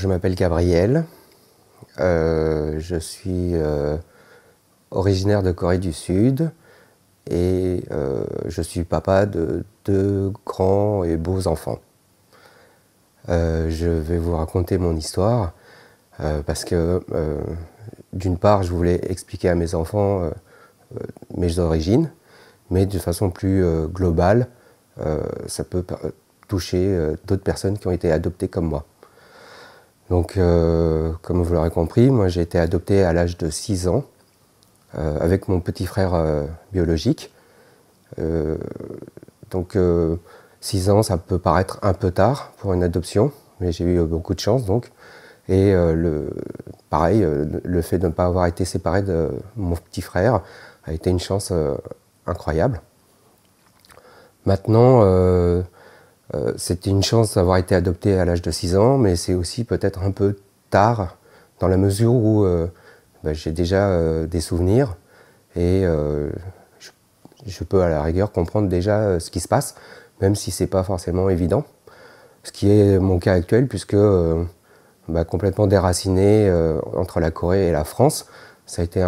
Je m'appelle Gabriel, je suis originaire de Corée du Sud et je suis papa de 2 grands et beaux enfants. Je vais vous raconter mon histoire parce que d'une part je voulais expliquer à mes enfants mes origines, mais de façon plus globale, ça peut toucher d'autres personnes qui ont été adoptées comme moi. Donc, comme vous l'aurez compris, moi j'ai été adopté à l'âge de 6 ans avec mon petit frère biologique. Donc 6 ans, ça peut paraître un peu tard pour une adoption, mais j'ai eu beaucoup de chance donc. Et pareil, le fait de ne pas avoir été séparé de mon petit frère a été une chance incroyable. Maintenant, c'était une chance d'avoir été adopté à l'âge de 6 ans, mais c'est aussi peut-être un peu tard, dans la mesure où j'ai déjà des souvenirs et je peux à la rigueur comprendre déjà ce qui se passe, même si ce n'est pas forcément évident. Ce qui est mon cas actuel, puisque complètement déraciné entre la Corée et la France, ça a été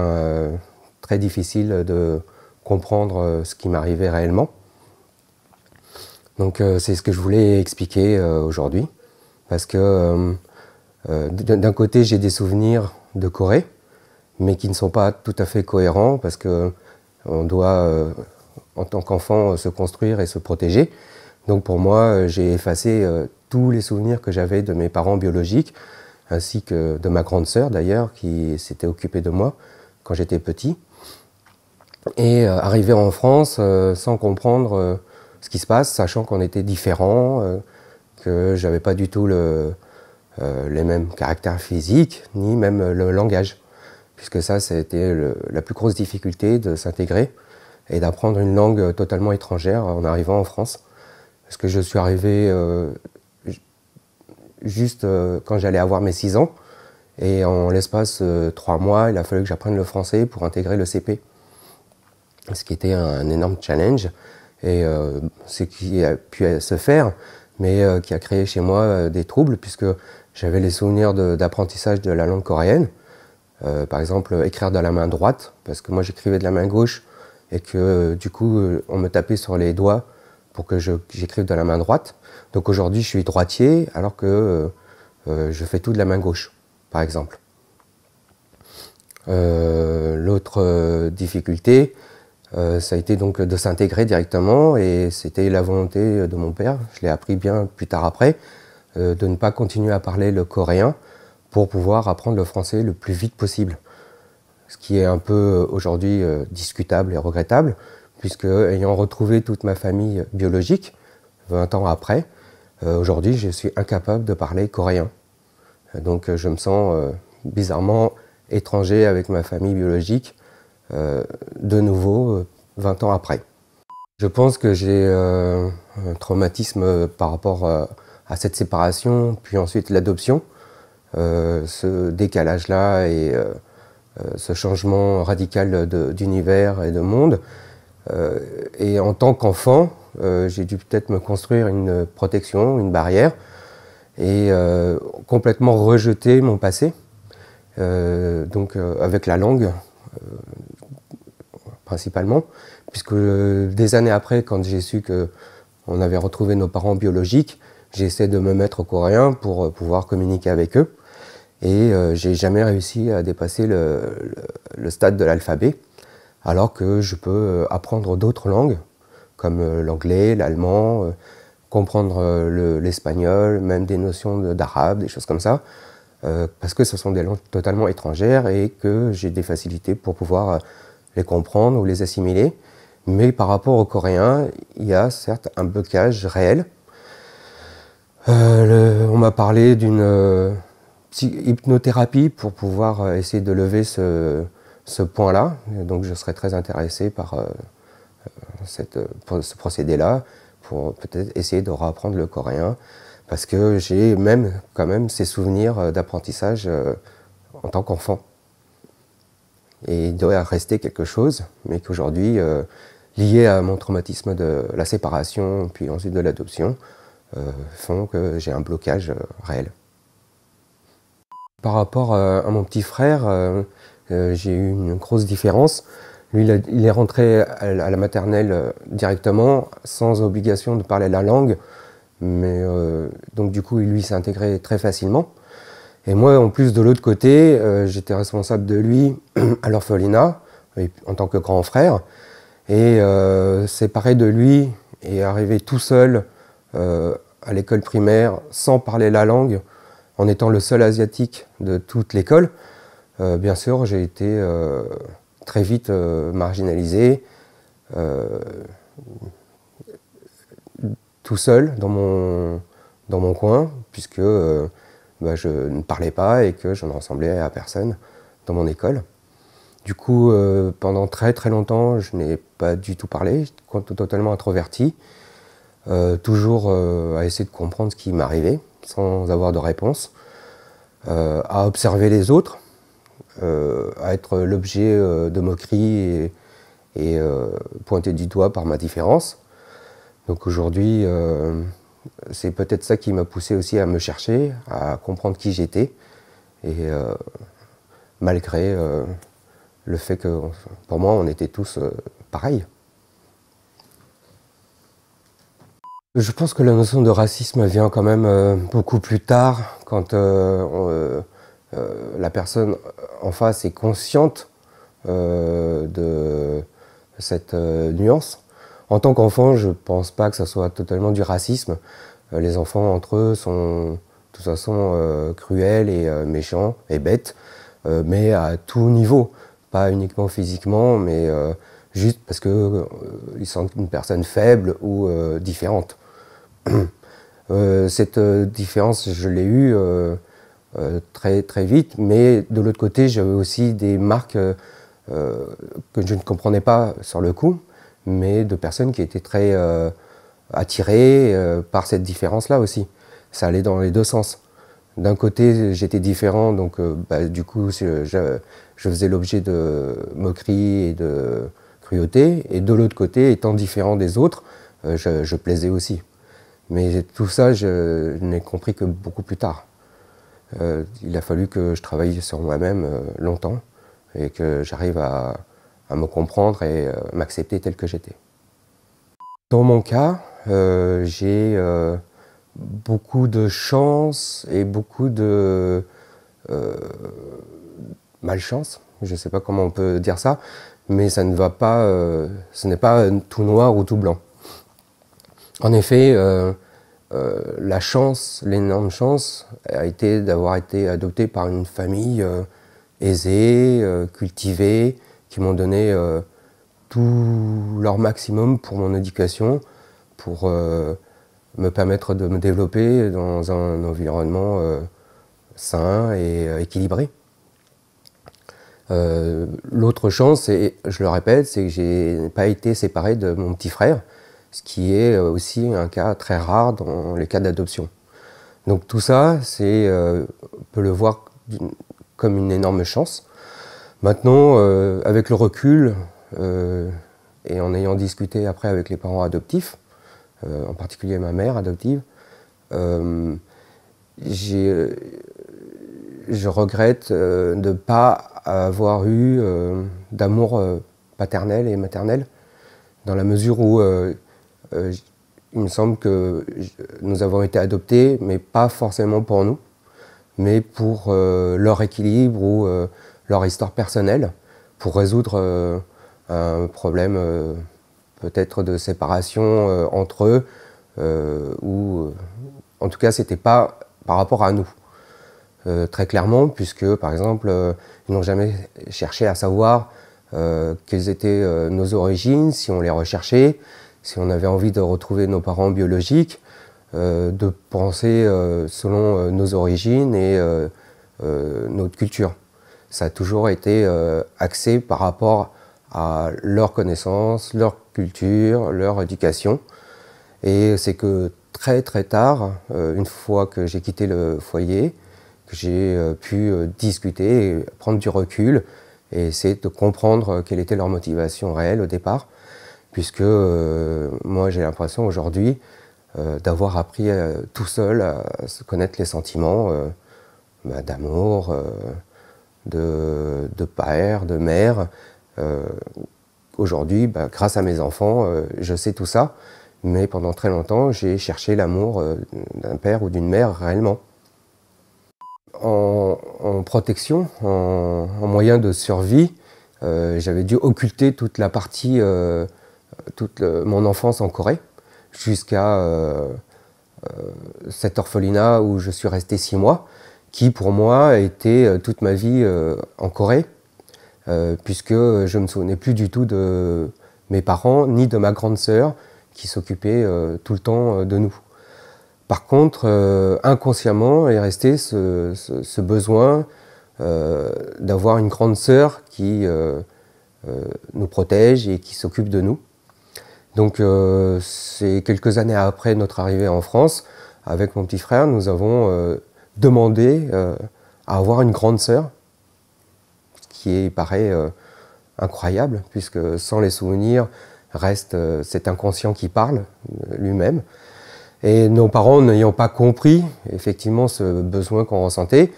très difficile de comprendre ce qui m'arrivait réellement. Donc c'est ce que je voulais expliquer aujourd'hui, parce que d'un côté j'ai des souvenirs de Corée, mais qui ne sont pas tout à fait cohérents, parce qu'on doit en tant qu'enfant se construire et se protéger. Donc pour moi j'ai effacé tous les souvenirs que j'avais de mes parents biologiques, ainsi que de ma grande sœur d'ailleurs, qui s'était occupée de moi quand j'étais petit. Et arrivé en France sans comprendre ce qui se passe, sachant qu'on était différents, que j'avais pas du tout les mêmes caractères physiques, ni même le langage. Puisque ça a été la plus grosse difficulté de s'intégrer et d'apprendre une langue totalement étrangère en arrivant en France. Parce que je suis arrivé juste quand j'allais avoir mes 6 ans, et en l'espace 3 mois, il a fallu que j'apprenne le français pour intégrer le CP. Ce qui était un énorme challenge. Et ce qui a pu se faire, mais qui a créé chez moi des troubles, puisque j'avais les souvenirs d'apprentissage de la langue coréenne. Par exemple, écrire de la main droite, parce que moi j'écrivais de la main gauche, et que du coup on me tapait sur les doigts pour que j'écrive de la main droite. Donc aujourd'hui je suis droitier, alors que je fais tout de la main gauche, par exemple. L'autre difficulté, ça a été donc de s'intégrer directement, et c'était la volonté de mon père, je l'ai appris bien plus tard après, de ne pas continuer à parler le coréen pour pouvoir apprendre le français le plus vite possible. Ce qui est un peu aujourd'hui discutable et regrettable, puisque ayant retrouvé toute ma famille biologique 20 ans après, aujourd'hui je suis incapable de parler coréen. Donc je me sens bizarrement étranger avec ma famille biologique, de nouveau 20 ans après. Je pense que j'ai un traumatisme par rapport à cette séparation, puis ensuite l'adoption. Ce décalage-là et ce changement radical d'univers et de monde. Et en tant qu'enfant, j'ai dû peut-être me construire une protection, une barrière, et complètement rejeter mon passé. Donc avec la langue, principalement, puisque des années après, quand j'ai su qu'on avait retrouvé nos parents biologiques, j'ai essayé de me mettre au coréen pour pouvoir communiquer avec eux, et j'ai jamais réussi à dépasser le stade de l'alphabet, alors que je peux apprendre d'autres langues, comme l'anglais, l'allemand, comprendre l'espagnol, même des notions d'arabe, des choses comme ça, parce que ce sont des langues totalement étrangères et que j'ai des facilités pour pouvoir les comprendre ou les assimiler. Mais par rapport au coréen, il y a certes un blocage réel. On m'a parlé d'une hypnothérapie pour pouvoir essayer de lever ce point-là. Donc je serais très intéressé par ce procédé-là, pour peut-être essayer de reapprendre le coréen, parce que j'ai quand même ces souvenirs d'apprentissage en tant qu'enfant. Et il doit rester quelque chose, mais qu'aujourd'hui, lié à mon traumatisme de la séparation, puis ensuite de l'adoption, font que j'ai un blocage réel. Par rapport à mon petit frère, j'ai eu une grosse différence. Lui, il est rentré à la maternelle directement, sans obligation de parler la langue. Mais donc du coup, lui s'est intégré très facilement. Et moi, en plus, de l'autre côté, j'étais responsable de lui à l'orphelinat, en tant que grand frère. Et séparé de lui et arrivé tout seul à l'école primaire, sans parler la langue, en étant le seul asiatique de toute l'école, bien sûr, j'ai été très vite marginalisé, tout seul dans mon coin, puisque je ne parlais pas et que je ne ressemblais à personne dans mon école. Du coup, pendant très très longtemps, je n'ai pas du tout parlé, j'étais totalement introverti, toujours à essayer de comprendre ce qui m'arrivait, sans avoir de réponse, à observer les autres, à être l'objet de moqueries et pointé du doigt par ma différence. Donc aujourd'hui, c'est peut-être ça qui m'a poussé aussi à me chercher, à comprendre qui j'étais, et malgré le fait que, pour moi, on était tous pareils. Je pense que la notion de racisme vient quand même beaucoup plus tard, quand la personne en face est consciente de cette nuance. En tant qu'enfant, je ne pense pas que ce soit totalement du racisme. Les enfants, entre eux, sont de toute façon cruels et méchants et bêtes, mais à tout niveau. Pas uniquement physiquement, mais juste parce qu'ils sont une personne faible ou différente. Cette différence, je l'ai eue très, très vite, mais de l'autre côté, j'avais aussi des marques que je ne comprenais pas sur le coup, mais de personnes qui étaient très attirées par cette différence-là aussi. Ça allait dans les deux sens. D'un côté, j'étais différent, donc du coup, je faisais l'objet de moqueries et de cruauté. Et de l'autre côté, étant différent des autres, je plaisais aussi. Mais tout ça, je n'ai compris que beaucoup plus tard. Il a fallu que je travaille sur moi-même longtemps et que j'arrive à me comprendre et m'accepter tel que j'étais. Dans mon cas, j'ai beaucoup de chance et beaucoup de malchance, je ne sais pas comment on peut dire ça, mais ça ne va pas, ce n'est pas tout noir ou tout blanc. En effet, la chance, l'énorme chance, a été d'avoir été adopté par une famille aisée, cultivée, qui m'ont donné tout leur maximum pour mon éducation, pour me permettre de me développer dans un environnement sain et équilibré. L'autre chance, je le répète, c'est que je n'ai pas été séparé de mon petit frère, ce qui est aussi un cas très rare dans les cas d'adoption. Donc tout ça, on peut le voir comme une énorme chance. Maintenant, avec le recul, et en ayant discuté après avec les parents adoptifs, en particulier ma mère adoptive, je regrette de ne pas avoir eu d'amour paternel et maternel, dans la mesure où il me semble que nous avons été adoptés, mais pas forcément pour nous, mais pour leur équilibre ou leur histoire personnelle, pour résoudre un problème peut-être de séparation entre eux, ou en tout cas c'était pas par rapport à nous. Très clairement, puisque par exemple, ils n'ont jamais cherché à savoir quelles étaient nos origines, si on les recherchait, si on avait envie de retrouver nos parents biologiques, de penser selon nos origines et notre culture. Ça a toujours été axé par rapport à leur connaissance, leur culture, leur éducation. Et c'est que très très tard, une fois que j'ai quitté le foyer, que j'ai pu discuter et prendre du recul et essayer de comprendre quelle était leur motivation réelle au départ, puisque moi j'ai l'impression aujourd'hui d'avoir appris tout seul à se connaître les sentiments d'amour, de père, de mère. Aujourd'hui, grâce à mes enfants, je sais tout ça, mais pendant très longtemps, j'ai cherché l'amour d'un père ou d'une mère réellement. En protection, en moyen de survie, j'avais dû occulter toute la partie, mon enfance en Corée, jusqu'à cet orphelinat où je suis resté 6 mois, qui pour moi a été toute ma vie en Corée, puisque je ne me souvenais plus du tout de mes parents, ni de ma grande sœur, qui s'occupait tout le temps de nous. Par contre, inconsciemment est resté ce besoin d'avoir une grande sœur qui nous protège et qui s'occupe de nous. Donc c'est quelques années après notre arrivée en France, avec mon petit frère, nous avons demandé à avoir une grande sœur, ce qui paraît incroyable, puisque sans les souvenirs reste cet inconscient qui parle lui-même. Et nos parents, n'ayant pas compris effectivement ce besoin qu'on ressentait,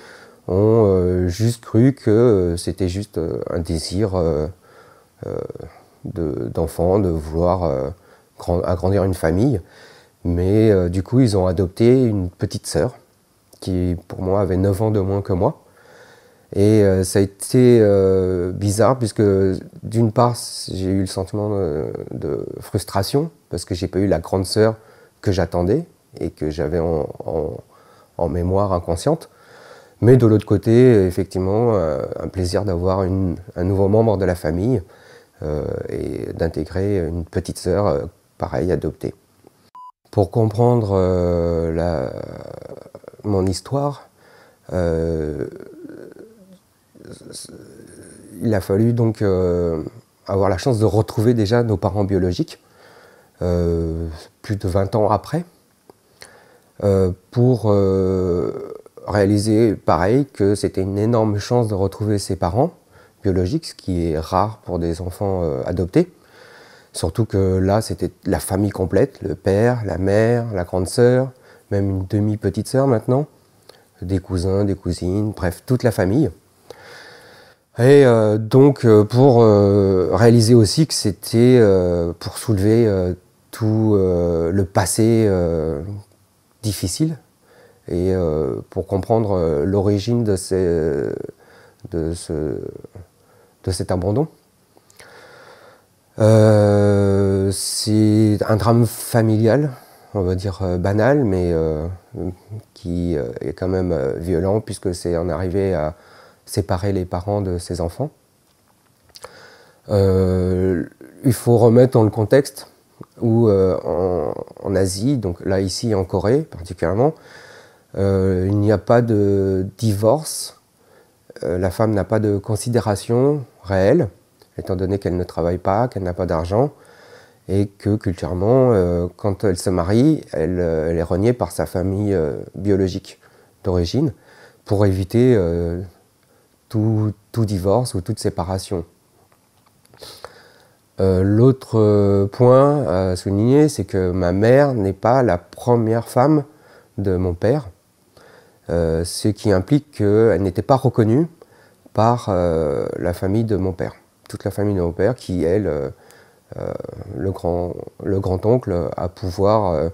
ont juste cru que c'était juste un désir d'enfant, de vouloir agrandir une famille. Mais du coup, ils ont adopté une petite sœur qui, pour moi, avait 9 ans de moins que moi. Et ça a été bizarre puisque, d'une part, j'ai eu le sentiment de frustration parce que j'ai pas eu la grande sœur que j'attendais et que j'avais en mémoire inconsciente. Mais de l'autre côté, effectivement, un plaisir d'avoir un nouveau membre de la famille et d'intégrer une petite sœur, pareil, adoptée. Pour comprendre mon histoire, il a fallu donc avoir la chance de retrouver déjà nos parents biologiques, plus de 20 ans après, pour réaliser, pareil, que c'était une énorme chance de retrouver ses parents biologiques, ce qui est rare pour des enfants adoptés. Surtout que là, c'était la famille complète, le père, la mère, la grande sœur, même une demi-petite sœur maintenant, des cousins, des cousines, bref, toute la famille. Et donc, pour réaliser aussi que c'était pour soulever tout le passé difficile et pour comprendre l'origine de cet abandon. C'est un drame familial, on va dire banal, mais qui est quand même violent puisque c'est en arrivé à séparer les parents de ses enfants. Il faut remettre dans le contexte où en Asie, donc là ici en Corée particulièrement, il n'y a pas de divorce, la femme n'a pas de considération réelle, étant donné qu'elle ne travaille pas, qu'elle n'a pas d'argent, et que culturellement, quand elle se marie, elle est reniée par sa famille biologique d'origine pour éviter tout divorce ou toute séparation. L'autre point à souligner, c'est que ma mère n'est pas la première femme de mon père, ce qui implique qu'elle n'était pas reconnue par la famille de mon père. Toute la famille de mon père qui, elle, le grand-oncle, a pouvoir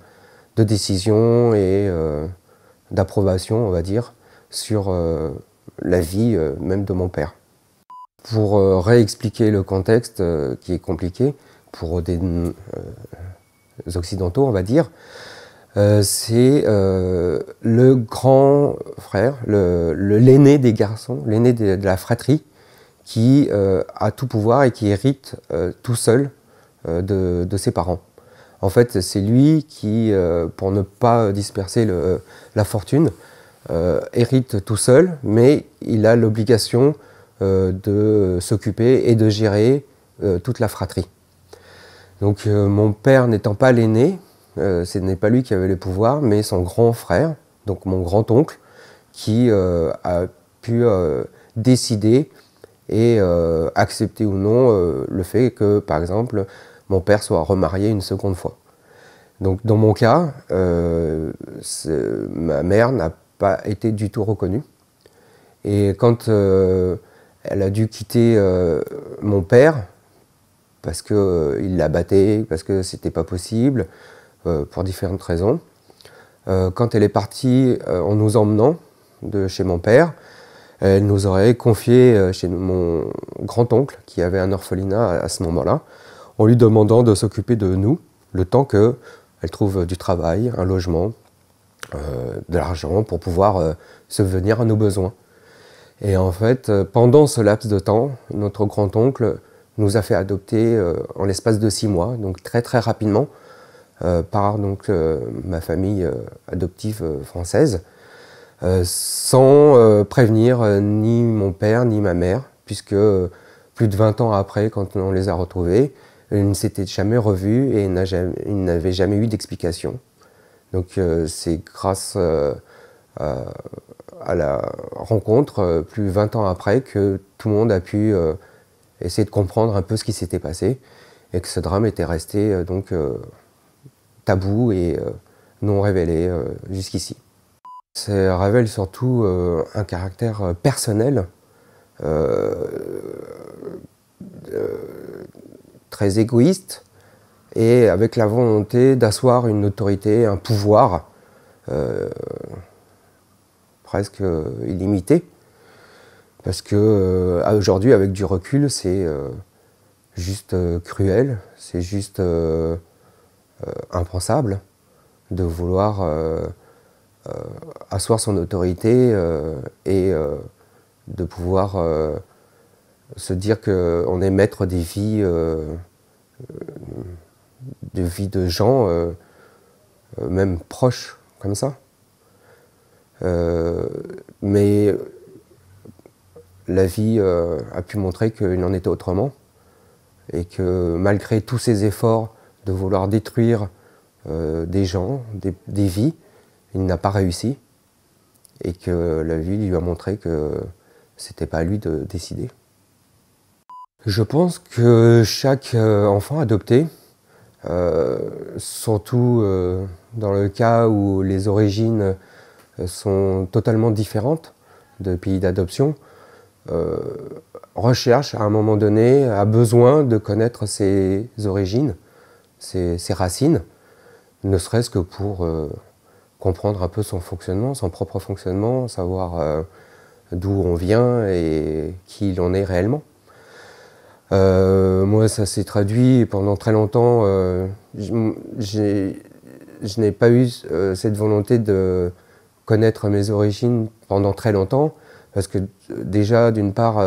de décision et d'approbation, on va dire, sur la vie même de mon père. Pour réexpliquer le contexte qui est compliqué, pour des occidentaux, on va dire, c'est le grand frère, l'aîné des garçons, l'aîné de la fratrie, qui a tout pouvoir et qui hérite tout seul de ses parents. En fait, c'est lui qui, pour ne pas disperser la fortune, hérite tout seul, mais il a l'obligation de s'occuper et de gérer toute la fratrie. Donc mon père n'étant pas l'aîné, ce n'est pas lui qui avait les pouvoirs, mais son grand frère, donc mon grand-oncle, qui a pu décider et accepter ou non le fait que, par exemple, mon père soit remarié une seconde fois. Donc dans mon cas, ma mère n'a pas été du tout reconnue. Et quand elle a dû quitter mon père, parce qu'il la battait, parce que c'était pas possible, pour différentes raisons. Quand elle est partie en nous emmenant de chez mon père, elle nous aurait confié chez mon grand-oncle, qui avait un orphelinat à ce moment-là, en lui demandant de s'occuper de nous, le temps qu'elle trouve du travail, un logement, de l'argent pour pouvoir subvenir à nos besoins. Et en fait, pendant ce laps de temps, notre grand-oncle nous a fait adopter en l'espace de 6 mois, donc très très rapidement, par donc, ma famille adoptive française, sans prévenir ni mon père ni ma mère, puisque plus de 20 ans après, quand on les a retrouvés, ils ne s'étaient jamais revus et ils n'avaient jamais eu d'explication. Donc c'est grâce à la rencontre, plus de 20 ans après, que tout le monde a pu essayer de comprendre un peu ce qui s'était passé et que ce drame était resté donc tabou et non révélé jusqu'ici. Ça révèle surtout un caractère personnel, très égoïste et avec la volonté d'asseoir une autorité, un pouvoir presque illimité. Parce que aujourd'hui, avec du recul, c'est juste cruel, c'est juste impensable de vouloir asseoir son autorité et de pouvoir se dire qu'on est maître des vies de gens, même proches, comme ça. Mais la vie a pu montrer qu'il en était autrement et que malgré tous ces efforts de vouloir détruire des gens, des vies, il n'a pas réussi et que la vie lui a montré que c'était pas à lui de décider. Je pense que chaque enfant adopté, surtout dans le cas où les origines sont totalement différentes de pays d'adoption, recherche à un moment donné, a besoin de connaître ses origines, ses racines, ne serait-ce que pour comprendre un peu son fonctionnement, son propre fonctionnement, savoir d'où on vient et qui il en est réellement. Moi, ça s'est traduit pendant très longtemps. Je n'ai pas eu cette volonté de connaître mes origines pendant très longtemps, parce que déjà, d'une part,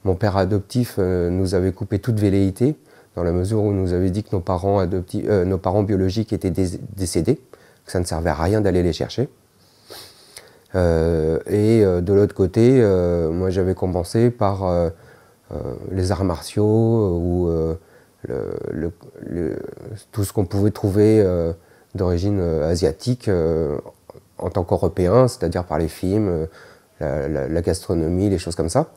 mon père adoptif nous avait coupé toute velléité, dans la mesure où nous avait dit que nos parents biologiques étaient décédés, que ça ne servait à rien d'aller les chercher. De l'autre côté, moi j'avais compensé par les arts martiaux ou tout ce qu'on pouvait trouver d'origine asiatique en tant qu'Européen, c'est-à-dire par les films, la gastronomie, les choses comme ça.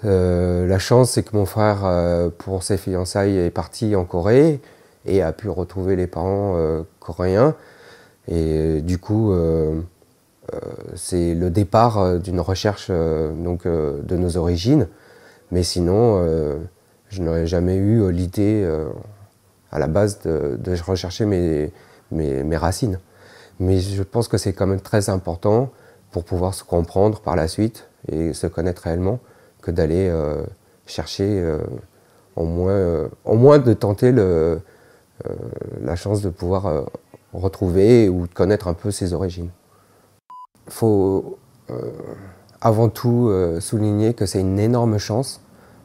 La chance, c'est que mon frère, pour ses fiançailles, est parti en Corée et a pu retrouver les parents coréens. Et du coup, c'est le départ d'une recherche donc, de nos origines. Mais sinon, je n'aurais jamais eu l'idée à la base de rechercher mes racines. Mais je pense que c'est quand même très important pour pouvoir se comprendre par la suite et se connaître réellement que d'aller chercher, au moins de tenter la chance de pouvoir retrouver ou de connaître un peu ses origines. Il faut avant tout souligner que c'est une énorme chance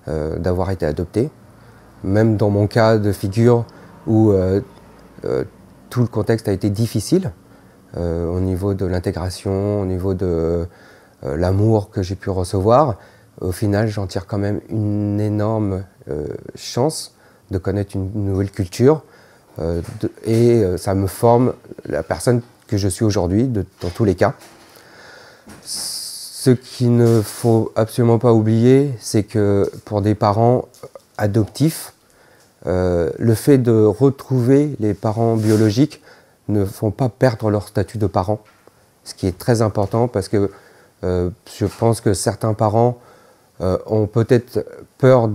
d'avoir été adopté. Même dans mon cas de figure où tout le contexte a été difficile, au niveau de l'intégration, au niveau de l'amour que j'ai pu recevoir, au final j'en tire quand même une énorme chance de connaître une nouvelle culture et ça me forme la personne que je suis aujourd'hui dans tous les cas. Ce qu'il ne faut absolument pas oublier, c'est que pour des parents adoptifs, le fait de retrouver les parents biologiques ne font pas perdre leur statut de parents, ce qui est très important parce que Je pense que certains parents ont peut-être peur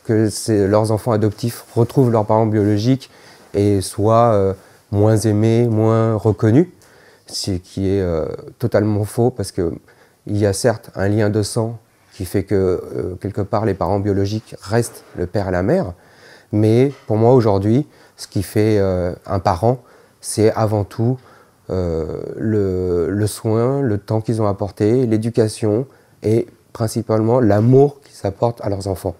que leurs enfants adoptifs retrouvent leurs parents biologiques et soient moins aimés, moins reconnus, ce qui est totalement faux parce qu'il y a certes un lien de sang qui fait que quelque part les parents biologiques restent le père et la mère, mais pour moi aujourd'hui, ce qui fait un parent, c'est avant tout le soin, le temps qu'ils ont apporté, l'éducation et principalement l'amour qu'ils apportent à leurs enfants.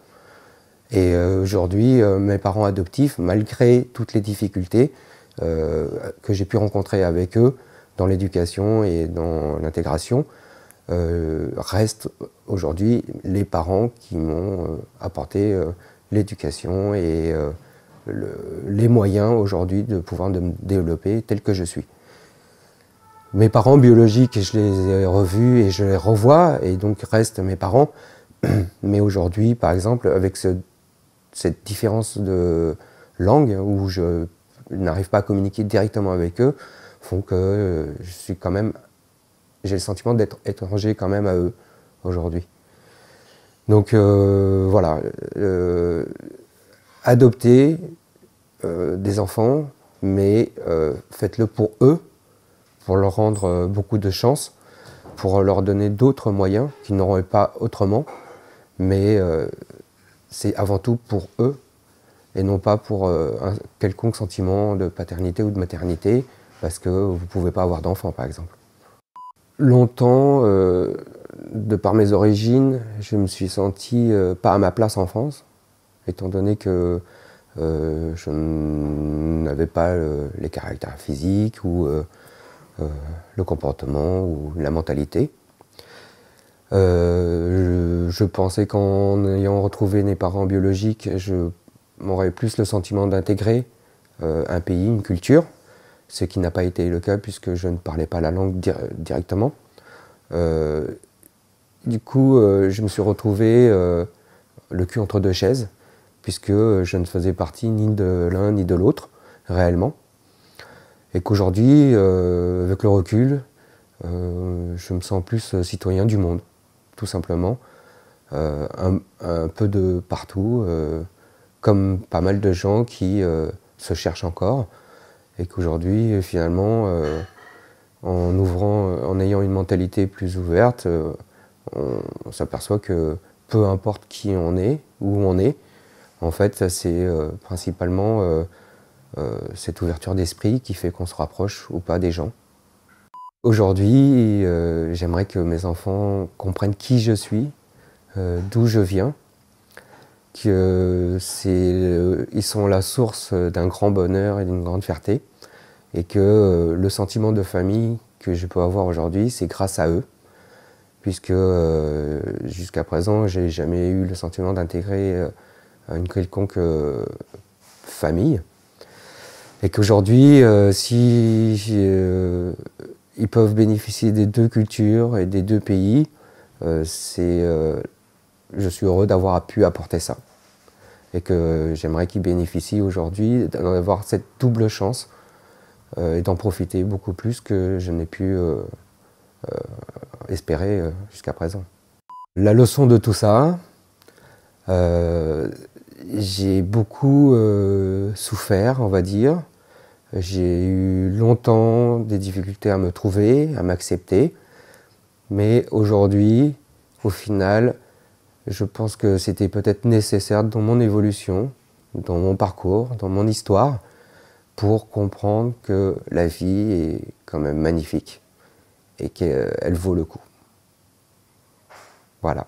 Et aujourd'hui, mes parents adoptifs, malgré toutes les difficultés que j'ai pu rencontrer avec eux dans l'éducation et dans l'intégration, restent aujourd'hui les parents qui m'ont apporté l'éducation et les moyens aujourd'hui de pouvoir me développer tel que je suis. Mes parents biologiques, je les ai revus et je les revois, et donc restent mes parents. Mais aujourd'hui, par exemple, avec cette différence de langue, où je n'arrive pas à communiquer directement avec eux, font que je suis quand même, j'ai le sentiment d'être étranger quand même à eux aujourd'hui. Donc voilà, adopter des enfants, mais faites-le pour eux, pour leur rendre beaucoup de chance, pour leur donner d'autres moyens qu'ils n'auraient pas autrement, mais c'est avant tout pour eux et non pas pour un quelconque sentiment de paternité ou de maternité, parce que vous ne pouvez pas avoir d'enfant par exemple. Longtemps, de par mes origines, je me suis senti pas à ma place en France, étant donné que je n'avais pas les caractères physiques ou le comportement ou la mentalité. Je pensais qu'en ayant retrouvé mes parents biologiques, je m'aurais plus le sentiment d'intégrer un pays, une culture, ce qui n'a pas été le cas puisque je ne parlais pas la langue directement. Du coup, je me suis retrouvé le cul entre deux chaises, puisque je ne faisais partie ni de l'un ni de l'autre, réellement. Et qu'aujourd'hui, avec le recul, je me sens plus citoyen du monde, tout simplement. Un peu de partout, comme pas mal de gens qui se cherchent encore, et qu'aujourd'hui, finalement, en ayant une mentalité plus ouverte, on s'aperçoit que peu importe qui on est, où on est, en fait, c'est principalement cette ouverture d'esprit qui fait qu'on se rapproche ou pas des gens. Aujourd'hui, j'aimerais que mes enfants comprennent qui je suis, d'où je viens, qu'ils sont la source d'un grand bonheur et d'une grande fierté, et que le sentiment de famille que je peux avoir aujourd'hui, c'est grâce à eux, puisque jusqu'à présent, j'ai jamais eu le sentiment d'intégrer une quelconque famille, et qu'aujourd'hui, si ils peuvent bénéficier des deux cultures et des deux pays, je suis heureux d'avoir pu apporter ça. Et que j'aimerais qu'ils bénéficient aujourd'hui d'avoir cette double chance et d'en profiter beaucoup plus que je n'ai pu espérer jusqu'à présent. La leçon de tout ça, j'ai beaucoup souffert, on va dire. J'ai eu longtemps des difficultés à me trouver, à m'accepter. Mais aujourd'hui, au final, je pense que c'était peut-être nécessaire dans mon évolution, dans mon parcours, dans mon histoire, pour comprendre que la vie est quand même magnifique et qu'elle vaut le coup. Voilà.